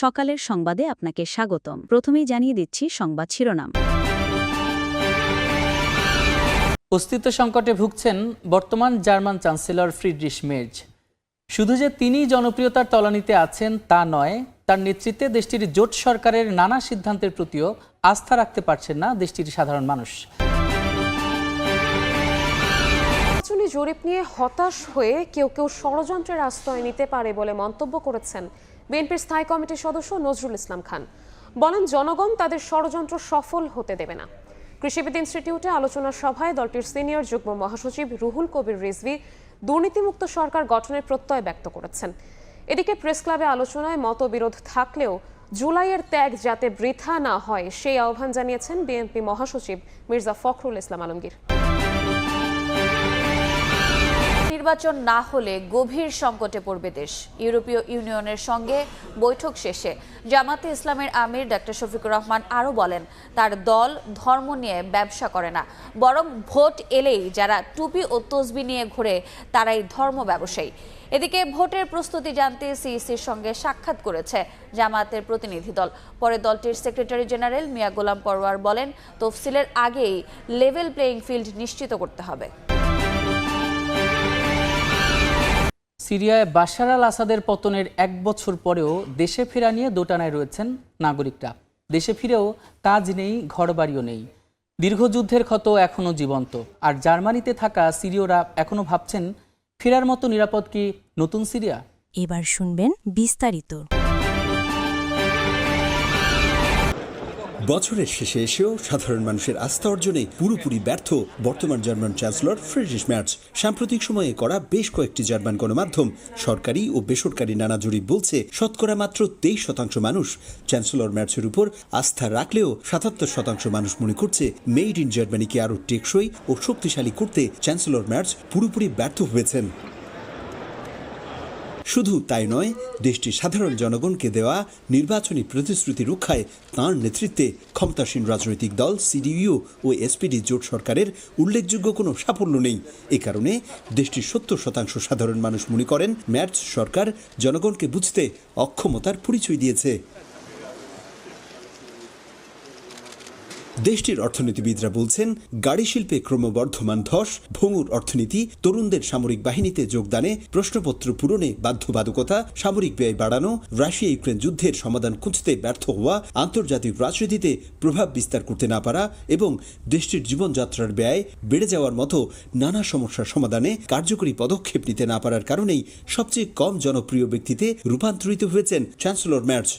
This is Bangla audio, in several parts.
সকালের সংবাদে আপনাকে স্বাগতম। প্রথমেই জানিয়ে দিচ্ছি সংবাদ শিরোনাম। অস্তিত্ব সংকটে ভুগছেন বর্তমান জার্মান চ্যান্সেলর ফ্রিডরিশ মের্জ। শুধু যে তিনি জনপ্রিয়তার তলানিতে আছেন তা নয়, তার নেতৃত্বে দেশটির জোট সরকারের নানা সিদ্ধান্তের প্রতিও আস্থা রাখতে পারছেন না দেশটির সাধারণ মানুষ। নির্বাচনী জরিপ নিয়ে হতাশ হয়ে কেউ কেউ ষড়যন্ত্রের আশ্রয় নিতে পারে বলে মন্তব্য করেছেন বিএনপির স্থায়ী কমিটির সদস্য নজরুল ইসলাম খান। বলেন, জনগণ তাদের ষড়যন্ত্র সফল হতে দেবে না। কৃষিবিদ ইনস্টিটিউটে আলোচনা সভায় দলটির সিনিয়র যুগ্ম মহাসচিব রুহুল কবির রিজভী দুর্নীতিমুক্ত সরকার গঠনের প্রত্যয় ব্যক্ত করেছেন। এদিকে প্রেস ক্লাবে আলোচনায় মতবিরোধ থাকলেও জুলাইয়ের ত্যাগ যাতে বৃথা না হয় সেই আহ্বান জানিয়েছেন বিএনপি মহাসচিব মির্জা ফখরুল ইসলাম আলমগীর। নির্বাচন না হলে গভীর সংকটে পড়বে দেশ। ইউরোপীয় ইউনিয়নের সঙ্গে বৈঠক শেষে জামাতে ইসলামের আমির ডক্টর শফিকুর রহমান আরও বলেন, তার দল ধর্ম নিয়ে ব্যবসা করে না, বরং ভোট এলেই যারা টুপি ও তসবি নিয়ে ঘুরে তারাই ধর্ম ব্যবসায়ী। এদিকে ভোটের প্রস্তুতি জানতে সিইসির সঙ্গে সাক্ষাৎ করেছে জামায়াতের প্রতিনিধি দল। পরে দলটির সেক্রেটারি জেনারেল মিয়া গোলাম পরোয়ার বলেন, তফসিলের আগেই লেভেল প্লেইং ফিল্ড নিশ্চিত করতে হবে। সিরিয়ায় বাশার আল আসাদের পতনের 1 বছর পরেও দেশে ফেরা নিয়ে দোটানায় রয়েছেন নাগরিকরা। দেশে ফিরেও কাজ নেই, ঘরবাড়িও নেই। দীর্ঘ যুদ্ধের ক্ষত এখনও জীবন্ত। আর জার্মানিতে থাকা সিরীয়রা এখনও ভাবছেন, ফেরার মতো নিরাপদ কি নতুন সিরিয়া? এবার শুনবেন বিস্তারিত। বছরের শেষে এসেও সাধারণ মানুষের আস্থা অর্জনে পুরোপুরি ব্যর্থ বর্তমান জার্মান চ্যান্সেলর ফ্রিডরিশ মের্জ। সাম্প্রতিক সময়ে করা বেশ কয়েকটি জার্মান গণমাধ্যম, সরকারি ও বেসরকারি নানা জরিপ বলছে, শতকরা মাত্র 23% মানুষ চ্যান্সেলর মের্জের উপর আস্থা রাখলেও 77% মানুষ মনে করছে মেড ইন জার্মানিকে আরও টেকসই ও শক্তিশালী করতে চ্যান্সেলর মের্জ পুরোপুরি ব্যর্থ হয়েছেন। শুধু তাই নয়, দেশটির সাধারণ জনগণকে দেওয়া নির্বাচনী প্রতিশ্রুতি রক্ষায় তাঁর নেতৃত্বে ক্ষমতাসীন রাজনৈতিক দল সিডিইউ ও এসপিডি জোট সরকারের উল্লেখযোগ্য কোনো সাফল্য নেই। এ কারণে দেশটির 70% সাধারণ মানুষ মনে করেন মের্জ সরকার জনগণকে বুঝতে অক্ষমতার পরিচয় দিয়েছে। দেশটির অর্থনীতিবিদরা বলছেন, গাড়ি শিল্পে ক্রমবর্ধমান ধস, ভঙ্গুর অর্থনীতি, তরুণদের সামরিক বাহিনীতে যোগদানে, প্রশ্নপত্র পূরণে বাধ্যবাধকতা, সামরিক ব্যয় বাড়ানো, রাশিয়া ইউক্রেন যুদ্ধের সমাধান খুঁজতে ব্যর্থ হওয়া, আন্তর্জাতিক রাজনীতিতে প্রভাব বিস্তার করতে না পারা এবং দেশটির জীবনযাত্রার ব্যয় বেড়ে যাওয়ার মতো নানা সমস্যার সমাধানে কার্যকরী পদক্ষেপ নিতে না পারার কারণেই সবচেয়ে কম জনপ্রিয় ব্যক্তিতে রূপান্তরিত হয়েছেন চ্যান্সেলর মের্জ।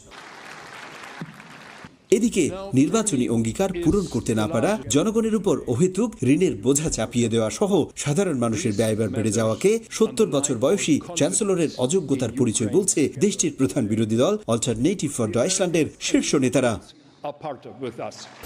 এদিকে নির্বাচনী অঙ্গীকার পূরণ করতে না পারা, জনগণের উপর অহেতুক ঋণের বোঝা চাপিয়ে দেওয়া সহ সাধারণ মানুষের ব্যয়ভার বেড়ে যাওয়াকে 70 বছর বয়সী চ্যান্সেলরের অযোগ্যতার পরিচয় বলছে দেশটির প্রধান বিরোধী দল অল্টারনেটিভ ফর ডয়েচল্যান্ডের শীর্ষ নেতারা।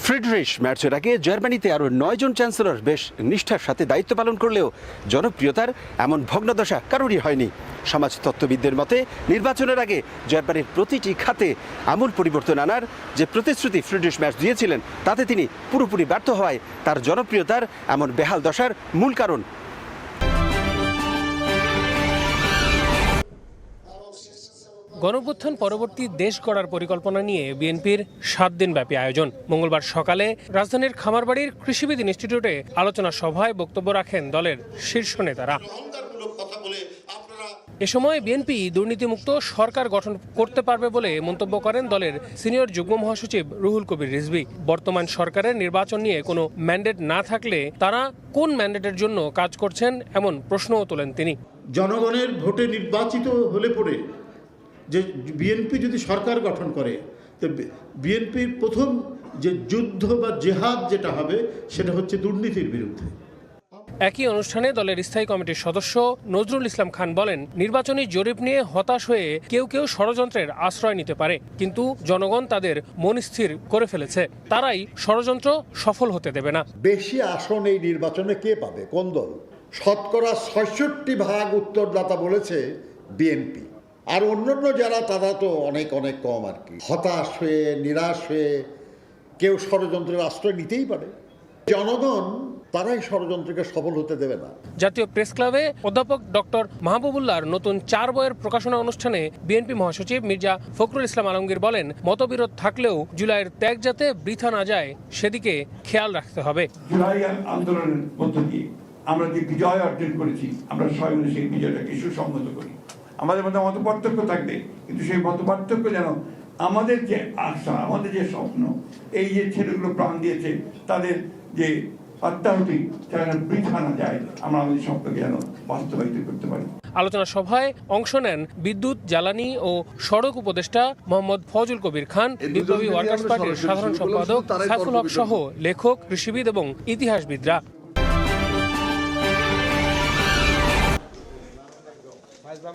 ফ্রিডরিশ মের্জের আগে জার্মানিতে আরও 9 জন চ্যান্সেলর বেশ নিষ্ঠার সাথে দায়িত্ব পালন করলেও জনপ্রিয়তার এমন ভগ্নদশা কারোরই হয়নি। সমাজতত্ত্ববিদদের মতে, নির্বাচনের আগে জার্মানির প্রতিটি খাতে আমূল পরিবর্তন আনার যে প্রতিশ্রুতি ফ্রিডরিশ মের্জ দিয়েছিলেন, তাতে তিনি পুরোপুরি ব্যর্থ হওয়ায় তার জনপ্রিয়তার এমন বেহাল দশার মূল কারণ। গণঅভ্যুত্থান পরবর্তী দেশ গড়ার পরিকল্পনা নিয়ে বিএনপির 7 দিনব্যাপী আয়োজন। মঙ্গলবার সকালে রাজধানীর খামারবাড়ির কৃষিবিদ ইনস্টিটিউটে আলোচনা সভায় বক্তব্য রাখেন দলের শীর্ষ নেতারা। এ সময় বিএনপি দুর্নীতিমুক্ত সরকার গঠন করতে পারবে বলে মন্তব্য করেন দলের সিনিয়র যুগ্ম মহাসচিব রুহুল কবির রিজভী। বর্তমান সরকারের নির্বাচন নিয়ে কোনো ম্যান্ডেট না থাকলে তারা কোন ম্যান্ডেটের জন্য কাজ করছেন এমন প্রশ্নও তোলেন তিনি। জনগণের ভোটে নির্বাচিত হলে পরে যে বিএনপি যদি সরকার গঠন করে, তো বিএনপির প্রথম যে যুদ্ধ বা জেহাদ যেটা হবে সেটা হচ্ছে দুর্নীতির বিরুদ্ধে। একই অনুষ্ঠানে দলের স্থায়ী কমিটির সদস্য নজরুল ইসলাম খান বলেন, নির্বাচনী জরিপ নিয়ে হতাশ হয়ে কেউ কেউ ষড়যন্ত্রের আশ্রয় নিতে পারে, কিন্তু জনগণ তাদের মন স্থির করে ফেলেছে, তারাই ষড়যন্ত্র সফল হতে দেবে না। বেশি আসন এই নির্বাচনে কে পাবে, কোন দল? শতকরা 66% উত্তরদাতা বলেছে বিএনপি, আর অন্যান্য যারা তারা তো অনেক অনেক কম আর কি। হতাশ হয়ে নিরাশ হয়ে কেউ ষড়যন্ত্রের আশ্রয় নিতেই পারে। জনগণ তারাই ষড়যন্ত্রকে সফল হতে দেবে না। জাতীয় প্রেস ক্লাবে অধ্যাপক ডক্টর মাহবুবুল্লাহর নতুন 4 বইয়ের প্রকাশনা অনুষ্ঠানে বিএনপি মহাসচিব মির্জা ফখরুল ইসলাম আলমগীর বলেন, মতবিরোধ থাকলেও জুলাইয়ের ত্যাগ যাতে বৃথা না যায় সেদিকে খেয়াল রাখতে হবে। জুলাই আন্দোলনের মধ্য দিয়ে আমরা যে বিজয় অর্জন করেছি, আমরা সবাই মিলে সেই বিজয়টাকে সুসংহত করি। আমাদের মধ্যে মতপার্থক্য থাকবে, কিন্তু সেই মতপার্থক্য যেন আমাদের যে আশা, আমাদের যে স্বপ্ন, এই যে ছেলেগুলো প্রাণ দিয়েছে তাদের যে আত্মাহুতি যেন বৃথা না যায়, আমরা আমাদের স্বপ্নকে যেন বাস্তবায়িত করতে পারি। আলোচনা সভায় অংশ নেন বিদ্যুৎ, জ্বালানি ও সড়ক উপদেষ্টা মোহাম্মদ ফজল কবির খান, বিপ্লবী ওয়ার্কার্স পার্টির সাধারণ সম্পাদক সাইফুল হক সহ লেখক, কৃষিবিদ এবং ইতিহাসবিদরা।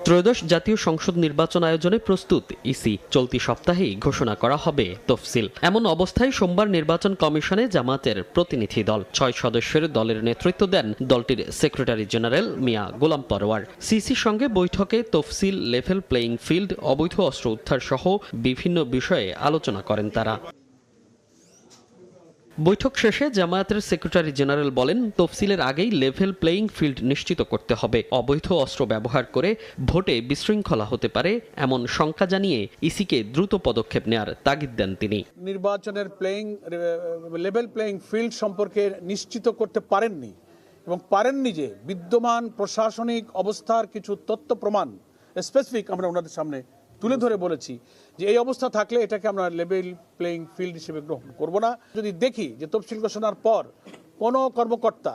ত্রয়োদশ জাতীয় সংসদ নির্বাচন আয়োজনে প্রস্তুত ইসি। চলতি সপ্তাহেই ঘোষণা করা হবে তফসিল। এমন অবস্থায় সোমবার নির্বাচন কমিশনে জামাতের প্রতিনিধি দল 6 সদস্যের দলের নেতৃত্ব দেন দলটির সেক্রেটারি জেনারেল মিয়া গোলাম পরোয়ার। সিসির সঙ্গে বৈঠকে তফসিল, লেভেল প্লেয়িং ফিল্ড, অবৈধ অস্ত্র উদ্ধার সহ বিভিন্ন বিষয়ে আলোচনা করেন তারা। বৈঠক শেষে জামায়াতের সেক্রেটারি জেনারেল বলেন, তফসিলের আগেই লেভেল প্লেয়িং ফিল্ড নিশ্চিত করতে হবে। অবৈধ অস্ত্র ব্যবহার করে ভোটে বিশৃঙ্খলা হতে পারে এমন শঙ্কা জানিয়ে ইসিকে দ্রুত পদক্ষেপ নেয়ার তাগিদ দেন তিনি। নির্বাচনের লেভেল প্লেয়িং ফিল্ড সম্পর্কে নিশ্চিত করতে পারেননি এবং পারেননি যে বিদ্যমান প্রশাসনিক অবস্থার কিছু তথ্য প্রমাণ স্পেসিফিক আমরা ওনাদের সামনে তুলে ধরে বলেছি যে এই অবস্থা থাকলে এটাকে আমরা লেভেল প্লেয়িং ফিল্ড হিসেবে গ্রহণ করব না। যদি দেখি যে তফসিল ঘোষণার পর কোনো কর্মকর্তা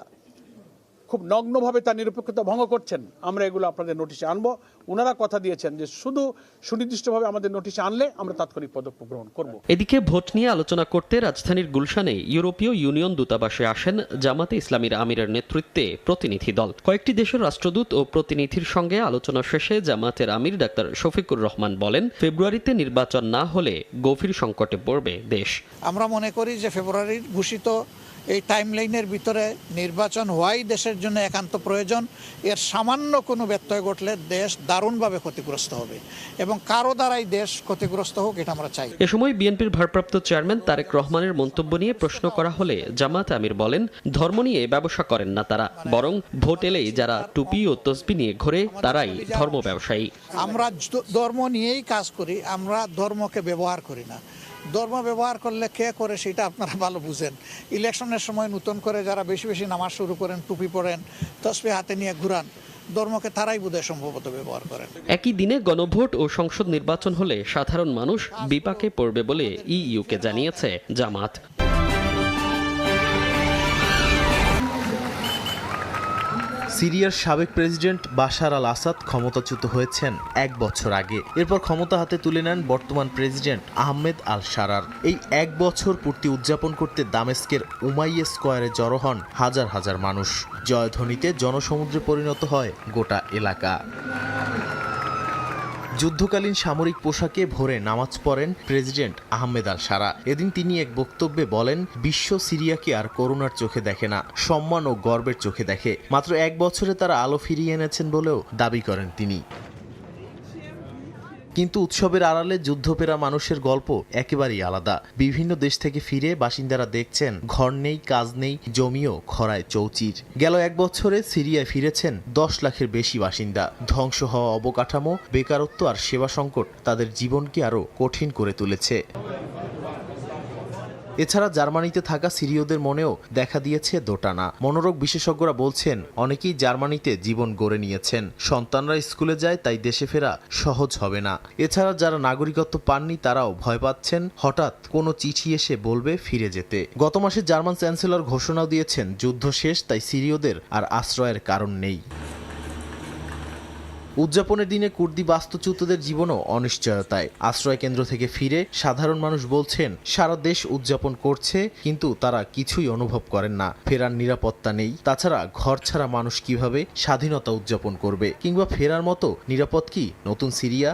খুব নগ্নভাবে তার নিরপেক্ষতা ভঙ্গ করছেন, আমরা এগুলো আপনাদের নোটিশে আনবো। ওনারা কথা দিয়েছেন যে শুধু সুনির্দিষ্টভাবে আমাদের নোটিশে আনলে আমরা তাৎক্ষণিক পদক্ষেপ গ্রহণ করব। এদিকে ভোট নিয়ে আলোচনা করতে রাজধানীর গুলশানে ইউরোপীয় ইউনিয়ন দূতাবাসে আসেন জামাতে ইসলামীর আমিরের নেতৃত্বে প্রতিনিধি দল। কয়েকটি দেশের রাষ্ট্রদূত ও প্রতিনিধির সঙ্গে আলোচনা শেষে জামাতের আমির ডাক্তার শফিকুর রহমান বলেন, ফেব্রুয়ারিতে নির্বাচন না হলে গভীর সংকটে পড়বে দেশ। আমরা মনে করি যে ফেব্রুয়ারির ঘোষিত এই টাইমলাইনের ভিতরে নির্বাচন হওয়াই দেশের জন্য একান্ত প্রয়োজন। এর সামান্য কোনো ব্যত্যয় ঘটলে দেশ দারুণভাবে ক্ষতিগ্রস্ত হবে এবং কারো দ্বারাই দেশ ক্ষতিগ্রস্ত হোক এটা আমরা চাই। এ সময় বিএনপির ভারপ্রাপ্ত চেয়ারম্যান তারেক রহমানের মন্তব্য নিয়ে প্রশ্ন করা হলে জামাত আমির বলেন, ধর্ম নিয়ে ব্যবসা করেন না তারা, বরং ভোট এলেই যারা টুপি ও তসবি নিয়ে ঘোরে তারাই ধর্ম ব্যবসায়ী। আমরা ধর্ম নিয়েই কাজ করি, আমরা ধর্মকে ব্যবহার করি না। ধর্ম ব্যবহার করলে কে করে সেটা আপনারা ভালো বুঝেন। ইলেকশনের সময় নতুন করে যারা বেশি বেশি নামাজ শুরু করেন, টুপি পরেন, তসবি হাতে নিয়ে ঘুরান, ধর্মকে তারাই বোধহয় সম্ভবত ব্যবহার করেন। একই দিনে গণভোট ও সংসদ নির্বাচন হলে সাধারণ মানুষ বিপাকে পড়বে বলে ইইউকে জানিয়েছে জামাত। সিরিয়ার সাবেক প্রেসিডেন্ট বাশার আল আসাদ ক্ষমতাচ্যুত হয়েছেন 1 বছর আগে। এরপর ক্ষমতা হাতে তুলে নেন বর্তমান প্রেসিডেন্ট আহমেদ আল শারার। এই 1 বছর পূর্তি উদযাপন করতে দামেস্কের উমাইয়া স্কয়ারে জড়ো হন হাজার হাজার মানুষ। জয়ধ্বনিতে জনসমুদ্রে পরিণত হয় গোটা এলাকা। যুদ্ধকালীন সামরিক পোশাকে ভোরে নামাজ পড়েন প্রেসিডেন্ট আহমেদ আল শারা। এদিন তিনি এক বক্তব্যে বলেন, বিশ্ব সিরিয়াকে আর করুণার চোখে দেখে না, সম্মান ও গর্বের চোখে দেখে। মাত্র 1 বছরে তারা আলো ফিরিয়ে এনেছেন বলেও দাবি করেন তিনি। কিন্তু উৎসবের আড়ালে যুদ্ধপেরা মানুষের গল্প একেবারেই আলাদা। বিভিন্ন দেশ থেকে ফিরে বাসিন্দারা দেখছেন ঘর নেই, কাজ নেই, জমিও খরায় চৌচির। গেল 1 বছরে সিরিয়ায় ফিরেছেন 10 লাখের বেশি বাসিন্দা। ধ্বংস হওয়া অবকাঠামো, বেকারত্ব আর সেবা সংকট তাদের জীবনকে আরও কঠিন করে তুলেছে। এছাড়া জার্মানিতে থাকা সিরীয়দের মনেও দেখা দিয়েছে দোটানা। মনোরোগ বিশেষজ্ঞরা বলছেন, অনেকেই জার্মানিতে জীবন গড়ে নিয়েছেন। সন্তানরা স্কুলে যায়, তাই দেশে ফেরা সহজ হবে না। এছাড়া যারা নাগরিকত্ব পাননি তারাও ভয় পাচ্ছেন হঠাৎ কোনো চিঠি এসে বলবে ফিরে যেতে। গত মাসে জার্মান চ্যান্সেলর ঘোষণাও দিয়েছেন, যুদ্ধ শেষ, তাই সিরীয়দের আর আশ্রয়ের কারণ নেই। উদযাপনের দিনে কুর্দি বাস্তুচ্যুতদের জীবনও অনিশ্চয়তায়। আশ্রয় কেন্দ্র থেকে ফিরে সাধারণ মানুষ বলছেন, সারা দেশ উদযাপন করছে, কিন্তু তারা কিছুই অনুভব করেন না। ফেরার নিরাপত্তা নেই। তাছাড়া ঘর ছাড়া মানুষ কিভাবে স্বাধীনতা উদযাপন করবে? কিংবা ফেরার মতো নিরাপদ কি নতুন সিরিয়া?